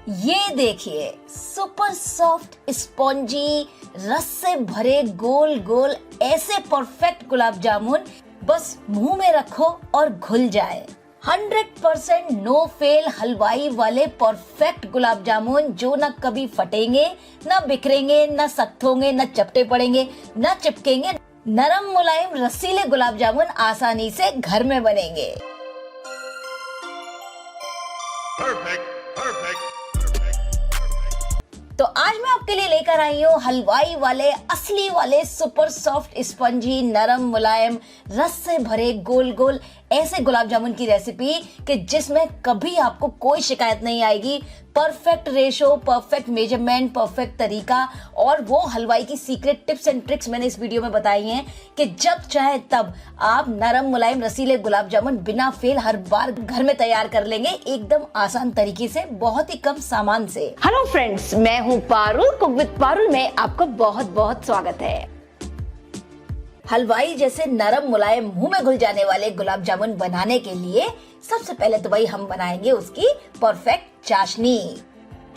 ये देखिए super soft spongy रस से भरे गोल गोल ऐसे परफेक्ट गुलाब जामुन बस मुंह में रखो और घुल जाए। 100% नो फेल हलवाई वाले परफेक्ट गुलाब जामुन जो न कभी फटेंगे, न बिखरेंगे, न सख्त होंगे, न चपटे पड़ेंगे, न चिपकेंगे। नरम मुलायम रसीले गुलाब जामुन आसानी से घर में बनेंगे। तो आज मैं आपके लिए लेकर आई हूँ हलवाई वाले असली वाले सुपर सॉफ्ट स्पंजी नरम मुलायम रस से भरे गोल गोल ऐसे गुलाब जामुन की रेसिपी कि जिसमें कभी आपको कोई शिकायत नहीं आएगी। Perfect ratio, perfect measurement, perfect तरीका और वो हलवाई की सीक्रेट टिप्स एंड ट्रिक्स मैंने इस वीडियो में बताई हैं कि जब चाहे तब आप नरम मुलायम रसीले गुलाब जामुन बिना फेल हर बार घर में तैयार कर लेंगे, एकदम आसान तरीके से, बहुत ही कम सामान से। हेलो फ्रेंड्स, मैं हूँ पारुल, कुक विद पारुल में आपका बहुत बहुत स्वागत है। हलवाई जैसे नरम मुलायम मुंह में घुल जाने वाले गुलाब जामुन बनाने के लिए सबसे पहले तो भाई हम बनाएंगे उसकी परफेक्ट चाशनी।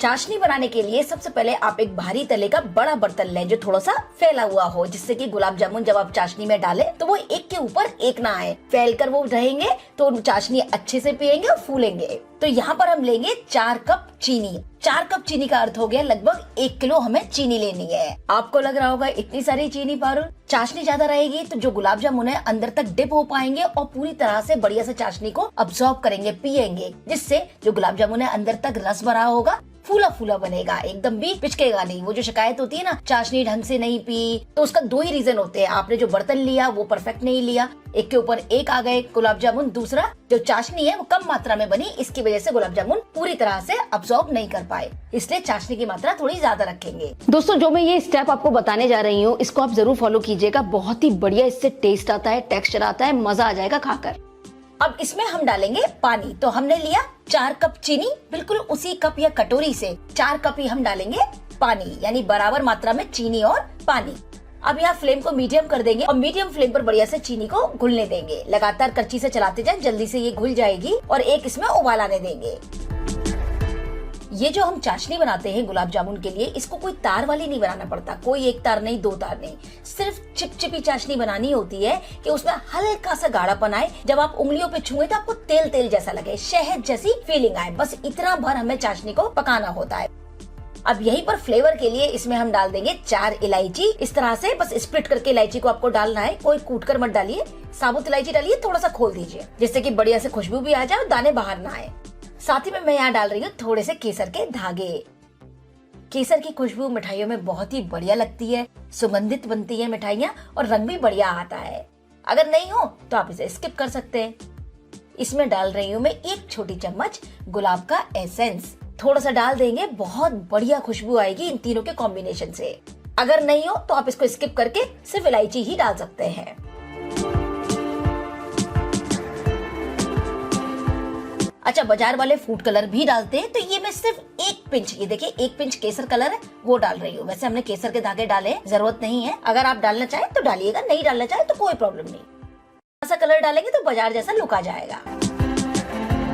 चाशनी बनाने के लिए सबसे पहले आप एक भारी तले का बड़ा बर्तन लें जो थोड़ा सा फैला हुआ हो, जिससे कि गुलाब जामुन जब आप चाशनी में डालें तो वो एक के ऊपर एक ना आए, फैलकर वो रहेंगे तो चाशनी अच्छे से पिएंगे और फूलेंगे। तो यहाँ पर हम लेंगे 4 कप चीनी। 4 कप चीनी का अर्थ हो गया लगभग 1 किलो हमें चीनी लेनी है। आपको लग रहा होगा इतनी सारी चीनी पारुल, चाशनी ज्यादा रहेगी तो जो गुलाब जामुन है अंदर तक डिप हो पाएंगे और पूरी तरह से बढ़िया से चाशनी को अब्सॉर्ब करेंगे, पिएंगे, जिससे जो गुलाब जामुन है अंदर तक रस भरा होगा, फूला फूला बनेगा, एकदम भी पिचकेगा नहीं। वो जो शिकायत होती है ना चाशनी ढंग से नहीं पी, तो उसका 2 ही रीजन होते हैं। आपने जो बर्तन लिया वो परफेक्ट नहीं लिया, एक के ऊपर एक आ गए गुलाब जामुन। दूसरा जो चाशनी है वो कम मात्रा में बनी, इसकी वजह से गुलाब जामुन पूरी तरह से अब्सॉर्ब नहीं कर पाए, इसलिए चाशनी की मात्रा थोड़ी ज्यादा रखेंगे। दोस्तों, जो मैं ये स्टेप आपको बताने जा रही हूँ इसको आप जरूर फॉलो कीजिएगा, बहुत ही बढ़िया इससे टेस्ट आता है, टेक्सचर आता है, मजा आ जाएगा खाकर। अब इसमें हम डालेंगे पानी। तो हमने लिया 4 कप चीनी, बिल्कुल उसी कप या कटोरी से 4 कप ही हम डालेंगे पानी, यानी बराबर मात्रा में चीनी और पानी। अब यहाँ फ्लेम को मीडियम कर देंगे और मीडियम फ्लेम पर बढ़िया से चीनी को घुलने देंगे। लगातार करछी से चलाते जाएं, जल्दी से ये घुल जाएगी और एक इसमें उबाल आने देंगे। ये जो हम चाशनी बनाते हैं गुलाब जामुन के लिए, इसको कोई तार वाली नहीं बनाना पड़ता, कोई 1 तार नहीं, 2 तार नहीं, सिर्फ चिपचिपी चाशनी बनानी होती है कि उसमें हल्का सा गाढ़ापन आए, जब आप उंगलियों पे छुए तो आपको तेल तेल जैसा लगे, शहद जैसी फीलिंग आए, बस इतना भर हमें चाशनी को पकाना होता है। अब यहीं पर फ्लेवर के लिए इसमें हम डाल देंगे 4 इलायची। इस तरह से बस स्प्लिट करके इलायची को आपको डालना है, कोई कूट कर मत डालिए, साबुत इलायची डालिए, थोड़ा सा खोल दीजिए जिससे कि बढ़िया से खुशबू भी आ जाए और दाने बाहर ना आए। साथ ही में मैं यहाँ डाल रही हूँ थोड़े से केसर के धागे। केसर की खुशबू मिठाइयों में बहुत ही बढ़िया लगती है, सुगंधित बनती है मिठाइयाँ और रंग भी बढ़िया आता है। अगर नहीं हो तो आप इसे स्किप कर सकते हैं। इसमें डाल रही हूँ मैं 1 छोटी चम्मच गुलाब का एसेंस, थोड़ा सा डाल देंगे, बहुत बढ़िया खुशबू आएगी इन तीनों के कॉम्बिनेशन से। अगर नहीं हो तो आप इसको स्किप करके सिर्फ इलायची ही डाल सकते हैं। अच्छा, बाजार वाले फूड कलर भी डालते हैं, तो ये मैं सिर्फ 1 पिंच, ये देखिए 1 पिंच केसर कलर है वो डाल रही हूँ। वैसे हमने केसर के धागे डाले, जरूरत नहीं है, अगर आप डालना चाहें तो डालिएगा, नहीं डालना चाहे तो कोई प्रॉब्लम नहीं। ऐसा कलर डालेंगे तो बाजार जैसा लुक आ जाएगा।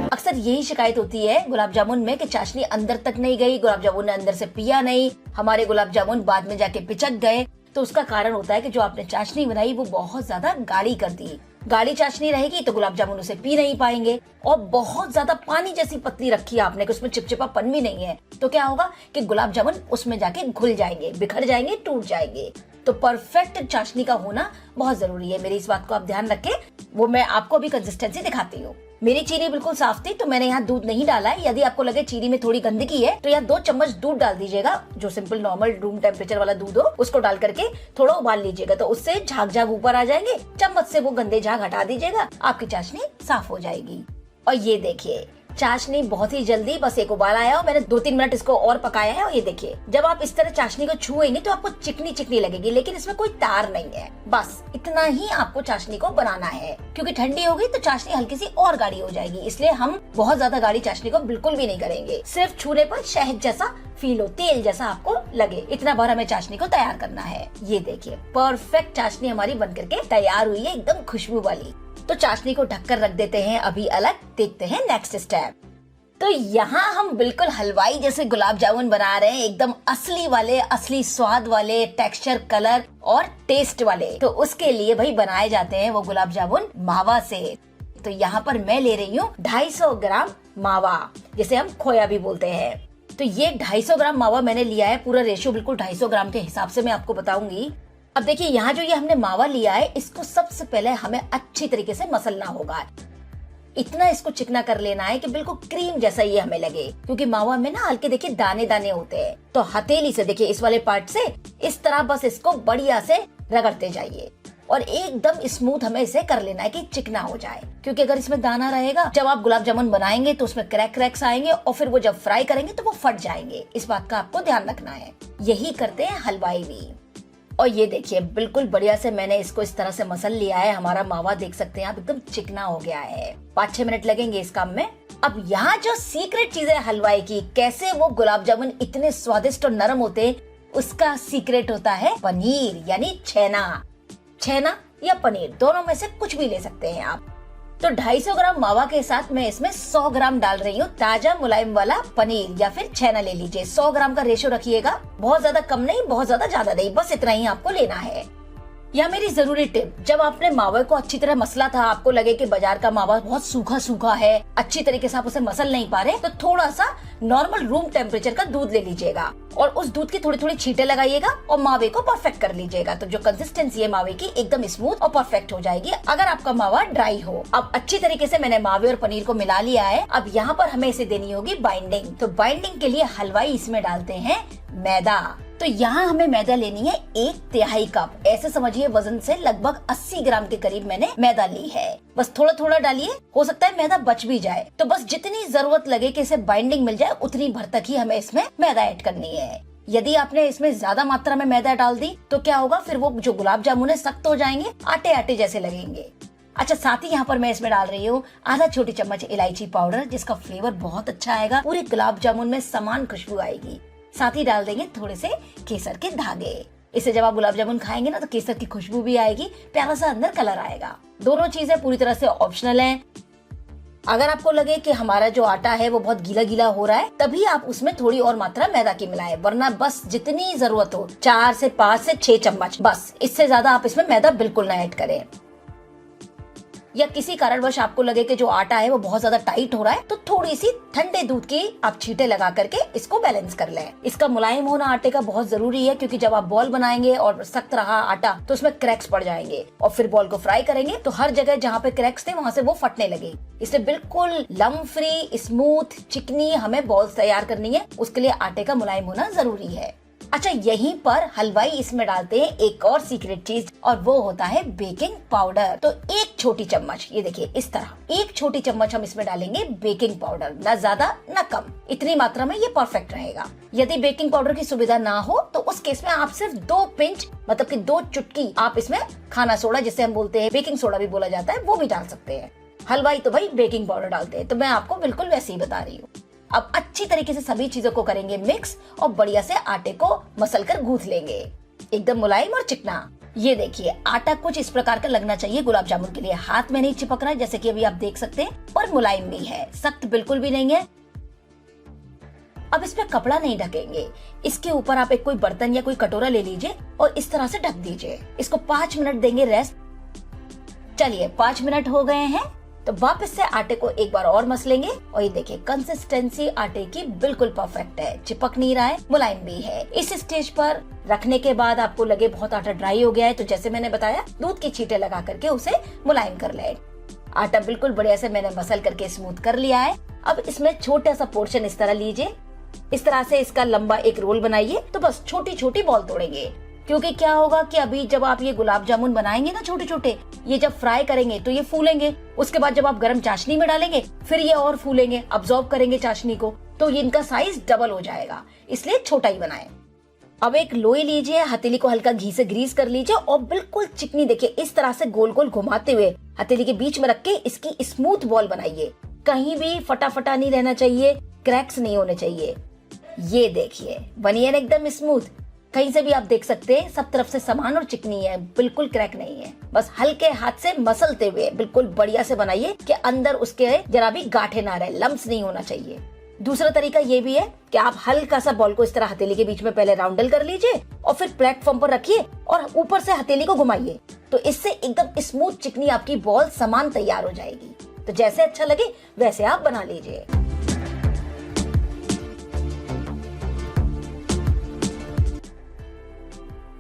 अक्सर यही शिकायत होती है गुलाब जामुन में कि चाशनी अंदर तक नहीं गई, गुलाब जामुन ने अंदर से पिया नहीं, हमारे गुलाब जामुन बाद में जाके पिचक गए। तो उसका कारण होता है कि जो आपने चाशनी बनाई वो बहुत ज्यादा गाढ़ी कर दी। गाढ़ी चाशनी रहेगी तो गुलाब जामुन उसे पी नहीं पाएंगे, और बहुत ज्यादा पानी जैसी पतली रखी है आपने कि उसमें चिपचिपापन भी नहीं है, तो क्या होगा कि गुलाब जामुन उसमें जाके घुल जाएंगे, बिखर जाएंगे, टूट जाएंगे। तो परफेक्ट चाशनी का होना बहुत जरूरी है, मेरी इस बात को आप ध्यान रखें। वो मैं आपको अभी कंसिस्टेंसी दिखाती हूँ। मेरी चीनी बिल्कुल साफ थी तो मैंने यहाँ दूध नहीं डाला है। यदि आपको लगे चीनी में थोड़ी गंदगी है तो यहाँ 2 चम्मच दूध डाल दीजिएगा, जो सिंपल नॉर्मल रूम टेम्परेचर वाला दूध हो, उसको डाल करके थोड़ा उबाल लीजिएगा, तो उससे झाग झाग ऊपर आ जाएंगे। चम्मच से वो गंदे झाग हटा दीजिएगा, आपकी चाशनी साफ हो जाएगी। और ये देखिए चाशनी बहुत ही जल्दी, बस एक उबाल आया और मैंने 2-3 मिनट इसको और पकाया है। और ये देखिए जब आप इस तरह चाशनी को छुएंगे तो आपको चिकनी चिकनी लगेगी, लेकिन इसमें कोई तार नहीं है। बस इतना ही आपको चाशनी को बनाना है, क्योंकि ठंडी होगी तो चाशनी हल्की सी और गाढ़ी हो जाएगी, इसलिए हम बहुत ज्यादा गाढ़ी चाशनी को बिल्कुल भी नहीं करेंगे। सिर्फ छूने पर शहद जैसा फील हो, तेल जैसा आपको लगे, इतना भर हमें चाशनी को तैयार करना है। ये देखिए परफेक्ट चाशनी हमारी बन करके तैयार हुई है, एकदम खुशबू वाली। तो चाशनी को ढककर रख देते हैं अभी अलग। देखते हैं नेक्स्ट स्टेप। तो यहाँ हम बिल्कुल हलवाई जैसे गुलाब जामुन बना रहे हैं, एकदम असली वाले, असली स्वाद वाले, टेक्सचर, कलर और टेस्ट वाले। तो उसके लिए भाई बनाए जाते हैं वो गुलाब जामुन मावा से। तो यहाँ पर मैं ले रही हूँ 250 ग्राम मावा, जिसे हम खोया भी बोलते हैं। तो ये 250 ग्राम मावा मैंने लिया है, पूरा रेशियो बिल्कुल 250 ग्राम के हिसाब से मैं आपको बताऊंगी। अब देखिए यहाँ जो ये हमने मावा लिया है, इसको सबसे पहले हमें अच्छी तरीके से मसलना होगा। इतना इसको चिकना कर लेना है कि बिल्कुल क्रीम जैसा ये हमें लगे, क्योंकि मावा में ना हल्के देखिए दाने दाने होते हैं। तो हथेली से देखिए इस वाले पार्ट से इस तरह बस इसको बढ़िया से रगड़ते जाइए और एकदम स्मूथ हमें इसे कर लेना है कि चिकना हो जाए। क्योंकि अगर इसमें दाना रहेगा, जब आप गुलाब जामुन बनाएंगे तो उसमें क्रैक्स आएंगे और फिर वो जब फ्राई करेंगे तो वो फट जाएंगे। इस बात का आपको ध्यान रखना है। यही करते हैं हलवाई भी। और ये देखिए बिल्कुल बढ़िया से मैंने इसको इस तरह से मसल लिया है। हमारा मावा देख सकते हैं आप, एकदम चिकना हो गया है। 5-6 मिनट लगेंगे इस काम में। अब यहाँ जो सीक्रेट चीज है हलवाई की, कैसे वो गुलाब जामुन इतने स्वादिष्ट और नरम होते हैं, उसका सीक्रेट होता है पनीर, यानी छेना या पनीर, दोनों में से कुछ भी ले सकते हैं आप। तो 250 ग्राम मावा के साथ मैं इसमें 100 ग्राम डाल रही हूँ ताजा मुलायम वाला पनीर या फिर छेना ले लीजिए। 100 ग्राम का रेशो रखिएगा, बहुत ज्यादा कम नहीं, बहुत ज्यादा नहीं, बस इतना ही आपको लेना है। यह मेरी जरूरी टिप, जब आपने मावे को अच्छी तरह मसला था, आपको लगे कि बाजार का मावा बहुत सूखा है, अच्छी तरीके से आप उसे मसल नहीं पा रहे, तो थोड़ा सा नॉर्मल रूम टेम्परेचर का दूध ले लीजिएगा और उस दूध की थोड़ी थोड़ी छींटे लगाइएगा और मावे को परफेक्ट कर लीजिएगा। तो जो कंसिस्टेंसी है मावे की एकदम स्मूथ और परफेक्ट हो जाएगी अगर आपका मावा ड्राई हो। अब अच्छी तरीके से मैंने मावे और पनीर को मिला लिया है। अब यहाँ पर हमें इसे देनी होगी बाइंडिंग। तो बाइंडिंग के लिए हलवाई इसमें डालते हैं मैदा। तो यहाँ हमें मैदा लेनी है 1/3 कप, ऐसे समझिए वजन से लगभग 80 ग्राम के करीब मैंने मैदा ली है। बस थोड़ा थोड़ा डालिए, हो सकता है मैदा बच भी जाए। तो बस जितनी जरूरत लगे कि इसे बाइंडिंग मिल जाए उतनी भर तक ही हमें इसमें मैदा ऐड करनी है। यदि आपने इसमें ज्यादा मात्रा में मैदा डाल दी तो क्या होगा, फिर वो जो गुलाब जामुन है सख्त हो जाएंगे, आटे आटे जैसे लगेंगे। अच्छा, साथ ही यहाँ पर मैं इसमें डाल रही हूँ आधा छोटी चम्मच इलायची पाउडर, जिसका फ्लेवर बहुत अच्छा आएगा, पूरे गुलाब जामुन में समान खुशबू आएगी। साथ ही डाल देंगे थोड़े से केसर के धागे। इससे जब आप गुलाब जामुन खाएंगे ना तो केसर की खुशबू भी आएगी, प्यारा सा अंदर कलर आएगा। दोनों चीजें पूरी तरह से ऑप्शनल हैं। अगर आपको लगे कि हमारा जो आटा है वो बहुत गीला गीला हो रहा है, तभी आप उसमें थोड़ी और मात्रा मैदा की मिलाएं, वरना बस जितनी जरूरत हो 4 से 5 से 6 चम्मच, बस इससे ज्यादा आप इसमें मैदा बिल्कुल ना ऐड करें। या किसी कारणवश आपको लगे कि जो आटा है वो बहुत ज्यादा टाइट हो रहा है, तो थोड़ी सी ठंडे दूध की आप छींटे लगा करके इसको बैलेंस कर लें। इसका मुलायम होना आटे का बहुत जरूरी है, क्योंकि जब आप बॉल बनाएंगे और सख्त रहा आटा तो उसमें क्रैक्स पड़ जाएंगे और फिर बॉल को फ्राई करेंगे तो हर जगह जहाँ पे क्रैक्स थे वहाँ से वो फटने लगे। इसलिए बिल्कुल लम्ब फ्री, स्मूथ, चिकनी हमें बॉल्स तैयार करनी है, उसके लिए आटे का मुलायम होना जरूरी है। अच्छा, यहीं पर हलवाई इसमें डालते हैं एक और सीक्रेट चीज, और वो होता है बेकिंग पाउडर। तो 1 छोटी चम्मच, ये देखिए इस तरह 1 छोटी चम्मच हम इसमें डालेंगे बेकिंग पाउडर, ना ज्यादा ना कम, इतनी मात्रा में ये परफेक्ट रहेगा। यदि बेकिंग पाउडर की सुविधा ना हो तो उस केस में आप सिर्फ 2 पिंच, मतलब कि 2 चुटकी आप इसमें खाना सोडा, जिसे हम बोलते हैं बेकिंग सोडा भी बोला जाता है, वो भी डाल सकते हैं। हलवाई तो भाई बेकिंग पाउडर डालते हैं, तो मैं आपको बिल्कुल वैसे ही बता रही हूँ। अब अच्छी तरीके से सभी चीजों को करेंगे मिक्स और बढ़िया से आटे को मसल कर गूंथ लेंगे, एकदम मुलायम और चिकना। ये देखिए आटा कुछ इस प्रकार का लगना चाहिए गुलाब जामुन के लिए। हाथ में नहीं चिपक रहा है जैसे कि अभी आप देख सकते हैं, और मुलायम भी है, सख्त बिल्कुल भी नहीं है। अब इस पे कपड़ा नहीं ढकेंगे, इसके ऊपर आप एक कोई बर्तन या कोई कटोरा ले लीजिए और इस तरह से ढक दीजिए। इसको 5 मिनट देंगे रेस्ट। चलिए 5 मिनट हो गए हैं, तो वापस से आटे को एक बार और मसलेंगे और ये देखिए कंसिस्टेंसी आटे की बिल्कुल परफेक्ट है, चिपक नहीं रहा है, मुलायम भी है। इस स्टेज पर रखने के बाद आपको लगे बहुत आटा ड्राई हो गया है, तो जैसे मैंने बताया दूध की छींटे लगा करके उसे मुलायम कर ले। आटा बिल्कुल बढ़िया से मैंने मसल करके स्मूथ कर लिया है। अब इसमें छोटा सा पोर्शन इस तरह लीजिए, इस तरह से इसका लंबा एक रोल बनाइए। तो बस छोटी छोटी बॉल तोड़ेंगे, क्योंकि क्या होगा कि अभी जब आप ये गुलाब जामुन बनाएंगे ना छोटे छोटे, ये जब फ्राई करेंगे तो ये फूलेंगे। उसके बाद जब आप गर्म चाशनी में डालेंगे फिर ये और फूलेंगे, अब्सॉर्ब करेंगे चाशनी को, तो इनका साइज डबल हो जाएगा, इसलिए छोटा ही बनाएं। अब एक लोई लीजिए, हथेली को हल्का घी से ग्रीस कर लीजिए और बिल्कुल चिकनी देखिए इस तरह से गोल गोल घुमाते हुए हथेली के बीच में रख के इसकी स्मूथ बॉल बनाइए। कहीं भी फटाफटा नहीं रहना चाहिए, क्रैक्स नहीं होने चाहिए। ये देखिए बनी है एकदम स्मूथ, कहीं से भी आप देख सकते हैं सब तरफ से समान और चिकनी है, बिल्कुल क्रैक नहीं है। बस हल्के हाथ से मसलते हुए बिल्कुल बढ़िया से बनाइए कि अंदर उसके जरा भी गांठे ना रहे, लम्स नहीं होना चाहिए। दूसरा तरीका ये भी है कि आप हल्का सा बॉल को इस तरह हथेली के बीच में पहले राउंडल कर लीजिए और फिर प्लेटफॉर्म पर रखिए और ऊपर से हथेली को घुमाइए, तो इससे एकदम स्मूथ चिकनी आपकी बॉल समान तैयार हो जाएगी। तो जैसे अच्छा लगे वैसे आप बना लीजिए।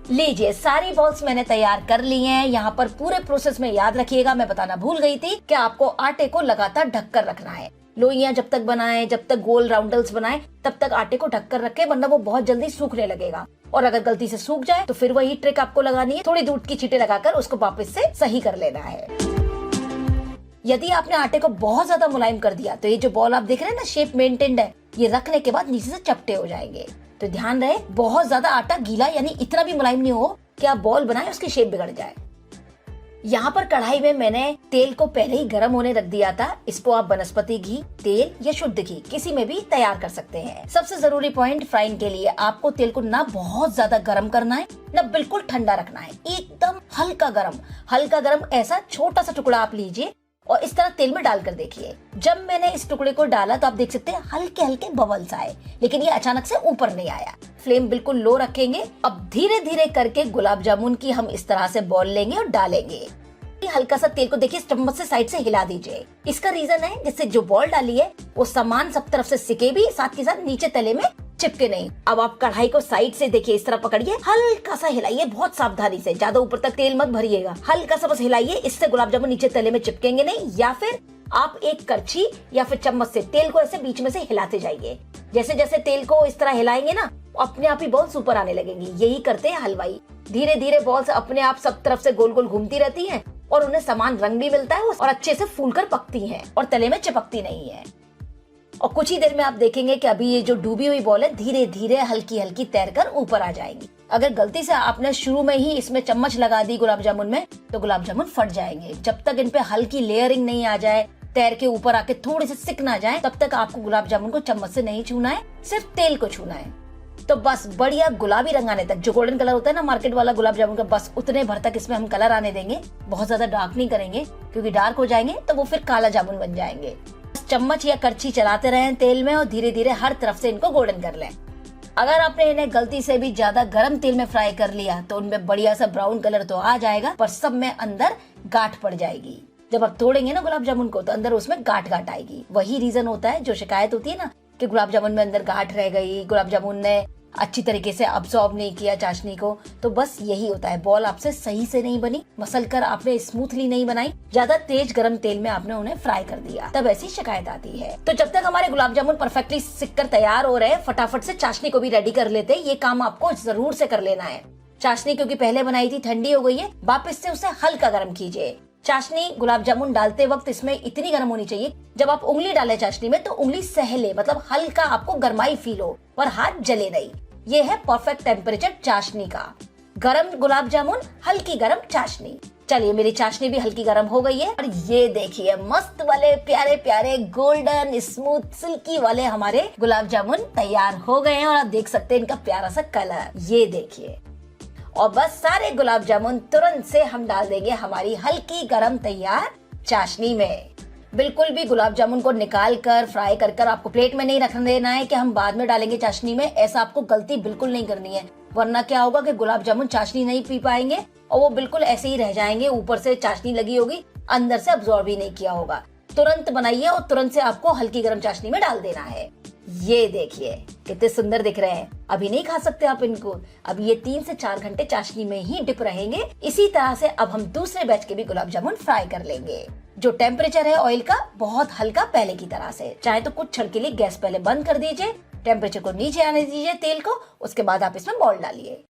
लीजिए, सारी बॉल्स मैंने तैयार कर ली हैं। यहाँ पर पूरे प्रोसेस में याद रखिएगा, मैं बताना भूल गई थी कि आपको आटे को लगातार ढककर रखना है। लोइयां जब तक बनाएं, जब तक गोल राउंडल्स बनाएं, तब तक आटे को ढककर रखें, वरना वो बहुत जल्दी सूखने लगेगा। और अगर गलती से सूख जाए तो फिर वही ट्रिक आपको लगानी है, थोड़ी दूध की छींटे लगाकर उसको वापस से सही कर लेना है। यदि आपने आटे को बहुत ज्यादा मुलायम कर दिया तो ये जो बॉल आप देख रहे हैं ना, शेप मेंटेन्ड है, ये रखने के बाद नीचे से चपटे हो जाएंगे। तो ध्यान रहे, बहुत ज्यादा आटा गीला यानी इतना भी मुलायम नहीं हो कि आप बॉल बनाएं उसकी शेप बिगड़ जाए। यहाँ पर कढ़ाई में मैंने तेल को पहले ही गर्म होने रख दिया था। इसको आप वनस्पति घी, तेल या शुद्ध घी किसी में भी तैयार कर सकते हैं। सबसे जरूरी पॉइंट, फ्राइंग के लिए आपको तेल को ना बहुत ज्यादा गर्म करना है ना बिल्कुल ठंडा रखना है, एकदम हल्का गर्म। हल्का गर्म ऐसा छोटा सा टुकड़ा आप लीजिए और इस तरह तेल में डालकर देखिए। जब मैंने इस टुकड़े को डाला तो आप देख सकते हैं हल्के हल्के बबल्स आए, लेकिन ये अचानक से ऊपर नहीं आया। फ्लेम बिल्कुल लो रखेंगे। अब धीरे धीरे करके गुलाब जामुन की हम इस तरह से बॉल लेंगे और डालेंगे। हल्का सा तेल को देखिए चम्मच से साइड से हिला दीजिए। इसका रीजन है जिससे जो बॉल डाली है वो समान सब तरफ से सिके भी, साथ के साथ नीचे तले में चिपके नहीं। अब आप कढ़ाई को साइड से देखिए इस तरह पकड़िए, हल्का सा हिलाइए, बहुत सावधानी से, ज्यादा ऊपर तक तेल मत भरिएगा, हल्का सा बस हिलाइए। इससे गुलाब जामुन नीचे तले में चिपकेंगे नहीं। या फिर आप एक करछी या फिर चम्मच से तेल को ऐसे बीच में से हिलाते जाइए। जैसे जैसे तेल को इस तरह हिलाएंगे ना, अपने आप ही बॉल्स ऊपर आने लगेंगी। यही करते हैं हलवाई, धीरे धीरे बॉल्स अपने आप सब तरफ से गोल गोल घूमती रहती हैं और उन्हें समान रंग भी मिलता है और अच्छे से फूलकर पकती हैं और तले में चिपकती नहीं है। और कुछ ही देर में आप देखेंगे कि अभी ये जो डूबी हुई बॉल है धीरे धीरे हल्की हल्की तैरकर ऊपर आ जाएंगी। अगर गलती से आपने शुरू में ही इसमें चम्मच लगा दी गुलाब जामुन में तो गुलाब जामुन फट जाएंगे। जब तक इन पे हल्की लेयरिंग नहीं आ जाए, तैर के ऊपर आके थोड़े से सिक ना जाए, तब तक आपको गुलाब जामुन को चम्मच से नहीं छूना है, सिर्फ तेल को छूना है। तो बस बढ़िया गुलाबी रंग आने तक, जो गोल्डन कलर होता है ना मार्केट वाला गुलाब जामुन का, बस उतने भर तक इसमें हम कलर आने देंगे। बहुत ज्यादा डार्क नहीं करेंगे क्योंकि डार्क हो जाएंगे तो वो फिर काला जामुन बन जाएंगे। चम्मच या करछी चलाते रहें तेल में और धीरे धीरे हर तरफ से इनको गोल्डन कर लें। अगर आपने इन्हें गलती से भी ज्यादा गर्म तेल में फ्राई कर लिया तो उनमें बढ़िया सा ब्राउन कलर तो आ जाएगा, पर सब में अंदर गांठ पड़ जाएगी। जब आप तोड़ेंगे ना गुलाब जामुन को तो अंदर उसमें गांठ गांठ आएगी। वही रीजन होता है जो शिकायत होती है ना कि गुलाब जामुन में अंदर गांठ रह गई, गुलाब जामुन ने अच्छी तरीके से अब्सॉर्ब नहीं किया चाशनी को। तो बस यही होता है, बॉल आपसे सही से नहीं बनी, मसल कर आपने स्मूथली नहीं बनाई, ज्यादा तेज गरम तेल में आपने उन्हें फ्राई कर दिया, तब ऐसी शिकायत आती है। तो जब तक हमारे गुलाब जामुन परफेक्टली सिक कर तैयार हो रहे, फटाफट से चाशनी को भी रेडी कर लेते। ये काम आपको जरूर से कर लेना है। चाशनी क्योंकि पहले बनाई थी ठंडी हो गई है, वापस से उसे हल्का गर्म कीजिए। चाशनी गुलाब जामुन डालते वक्त इसमें इतनी गर्म होनी चाहिए, जब आप उंगली डालें चाशनी में तो उंगली सहले, मतलब हल्का आपको गरमाई फील हो पर हाथ जले नहीं। ये है परफेक्ट टेम्परेचर चाशनी का। गरम गुलाब जामुन, हल्की गरम चाशनी। चलिए, मेरी चाशनी भी हल्की गरम हो गई है और ये देखिए मस्त वाले प्यारे प्यारे गोल्डन स्मूथ सिल्की वाले हमारे गुलाब जामुन तैयार हो गए हैं। और आप देख सकते हैं इनका प्यारा सा कलर, ये देखिए। और बस सारे गुलाब जामुन तुरंत से हम डाल देंगे हमारी हल्की गरम तैयार चाशनी में। बिल्कुल भी गुलाब जामुन को निकाल कर फ्राई कर आपको प्लेट में नहीं रख देना है कि हम बाद में डालेंगे चाशनी में। ऐसा आपको गलती बिल्कुल नहीं करनी है, वरना क्या होगा कि गुलाब जामुन चाशनी नहीं पी पाएंगे और वो बिल्कुल ऐसे ही रह जाएंगे। ऊपर से चाशनी लगी होगी, अंदर से अब्सॉर्ब ही नहीं किया होगा। तुरंत बनाइए और तुरंत से आपको हल्की गर्म चाशनी में डाल देना है। ये देखिए कितने सुंदर दिख रहे हैं। अभी नहीं खा सकते आप इनको, अभी ये 3 से 4 घंटे चाशनी में ही डिप रहेंगे। इसी तरह से अब हम दूसरे बैच के भी गुलाब जामुन फ्राई कर लेंगे। जो टेम्परेचर है ऑयल का बहुत हल्का पहले की तरह से, चाहे तो कुछ क्षण के लिए गैस पहले बंद कर दीजिए, टेम्परेचर को नीचे आने दीजिए तेल को, उसके बाद आप इसमें बॉल डालिए।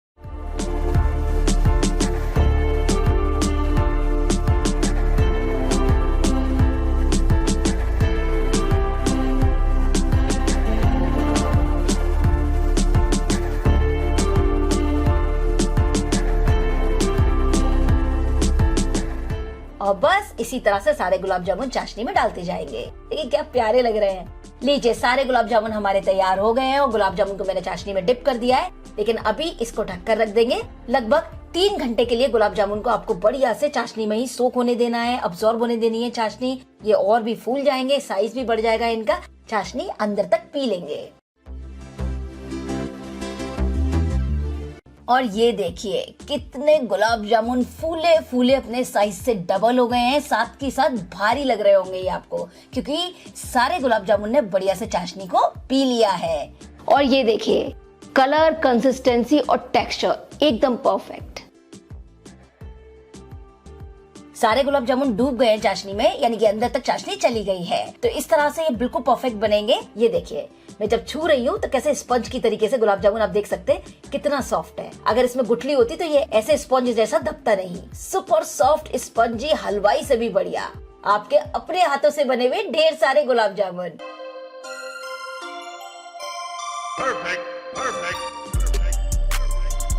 और बस इसी तरह से सारे गुलाब जामुन चाशनी में डालते जाएंगे। देखिए क्या प्यारे लग रहे हैं। लीजिए, सारे गुलाब जामुन हमारे तैयार हो गए हैं और गुलाब जामुन को मैंने चाशनी में डिप कर दिया है। लेकिन अभी इसको ढककर रख देंगे। लगभग 3 घंटे के लिए गुलाब जामुन को आपको बढ़िया से चाशनी में ही सोख होने देना है, अब्सॉर्ब होने देनी है चाशनी। ये और भी फूल जाएंगे, साइज भी बढ़ जाएगा इनका। चाशनी अंदर तक पी लेंगे। और ये देखिए कितने गुलाब जामुन फूले फूले अपने साइज से डबल हो गए हैं, साथ ही साथ भारी लग रहे होंगे ये आपको, क्योंकि सारे गुलाब जामुन ने बढ़िया से चाशनी को पी लिया है। और ये देखिए कलर, कंसिस्टेंसी और टेक्सचर एकदम परफेक्ट। सारे गुलाब जामुन डूब गए हैं चाशनी में, यानी कि अंदर तक चाशनी चली गई है। तो इस तरह से ये बिल्कुल परफेक्ट बनेंगे। ये देखिए मैं जब छू रही हूँ तो कैसे स्पंज की तरीके से गुलाब जामुन आप देख सकते हैं कितना सॉफ्ट है। अगर इसमें गुठली होती तो ये ऐसे स्पंज जैसा दबता नहीं। सुपर सॉफ्ट स्पंजी, हलवाई से भी बढ़िया, आपके अपने हाथों से बने हुए ढेर सारे गुलाब जामुन।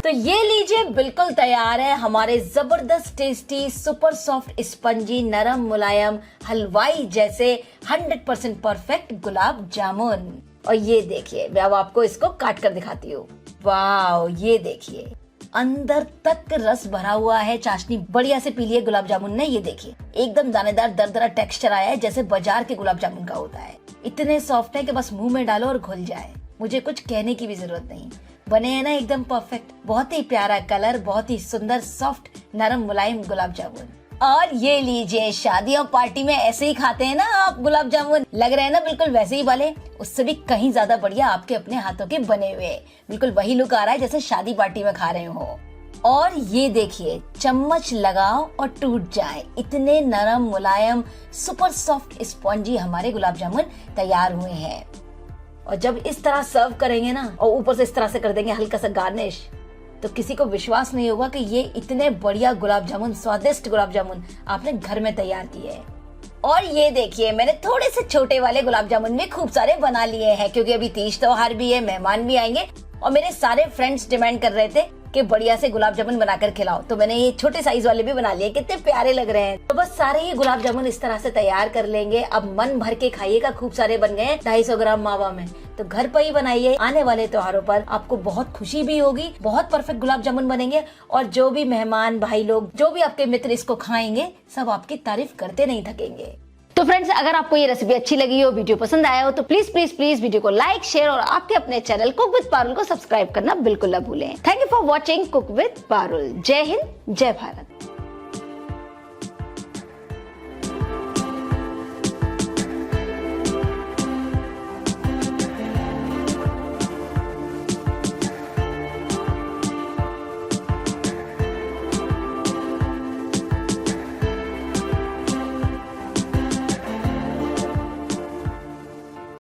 तो ये लीजिए बिल्कुल तैयार है हमारे जबरदस्त टेस्टी सुपर सॉफ्ट स्पंजी नरम मुलायम हलवाई जैसे 100% परफेक्ट गुलाब जामुन। और ये देखिए मैं अब आपको इसको काट कर दिखाती हूँ। वाह, ये देखिए अंदर तक रस भरा हुआ है, चाशनी बढ़िया से पी लिए गुलाब जामुन ने। ये देखिए एकदम दानेदार दरदरा टेक्सचर आया है जैसे बाजार के गुलाब जामुन का होता है। इतने सॉफ्ट है कि बस मुंह में डालो और घुल जाए, मुझे कुछ कहने की भी जरूरत नहीं। बने हैं ना एकदम परफेक्ट, बहुत ही प्यारा कलर, बहुत ही सुंदर सॉफ्ट नरम मुलायम गुलाब जामुन। और ये लीजिए शादी और पार्टी में ऐसे ही खाते हैं ना आप गुलाब जामुन, लग रहे हैं ना बिल्कुल वैसे ही वाले, उससे भी कहीं ज्यादा बढ़िया आपके अपने हाथों के बने हुए, बिल्कुल वही लुक आ रहा है जैसे शादी पार्टी में खा रहे हो। और ये देखिए चम्मच लगाओ और टूट जाए, इतने नरम मुलायम सुपर सॉफ्ट स्पॉन्जी हमारे गुलाब जामुन तैयार हुए हैं। और जब इस तरह सर्व करेंगे ना और ऊपर से इस तरह से कर देंगे हल्का सा गार्निश, तो किसी को विश्वास नहीं होगा कि ये इतने बढ़िया गुलाब जामुन, स्वादिष्ट गुलाब जामुन आपने घर में तैयार किए हैं। और ये देखिए मैंने थोड़े से छोटे वाले गुलाब जामुन भी खूब सारे बना लिए हैं, क्योंकि अभी तीज त्योहार भी है, मेहमान भी आएंगे और मेरे सारे फ्रेंड्स डिमांड कर रहे थे कि बढ़िया से गुलाब जामुन बनाकर खिलाओ, तो मैंने ये छोटे साइज वाले भी बना लिए, कितने प्यारे लग रहे हैं। तो बस सारे ही गुलाब जामुन इस तरह से तैयार कर लेंगे। अब मन भर के खाइएगा, खूब सारे बन गए हैं 250 ग्राम मावा में, तो घर पर ही बनाइए। आने वाले त्योहारों पर आपको बहुत खुशी भी होगी, बहुत परफेक्ट गुलाब जामुन बनेंगे और जो भी मेहमान भाई लोग, जो भी आपके मित्र इसको खाएंगे, सब आपकी तारीफ करते नहीं थकेंगे। तो फ्रेंड्स अगर आपको ये रेसिपी अच्छी लगी हो, वीडियो पसंद आया हो, तो प्लीज प्लीज प्लीज वीडियो को लाइक, शेयर और आपके अपने चैनल कुक विद पारुल को सब्सक्राइब करना बिल्कुल न भूलें। Thank you for watching cook with Parul. जय हिंद, जय भारत।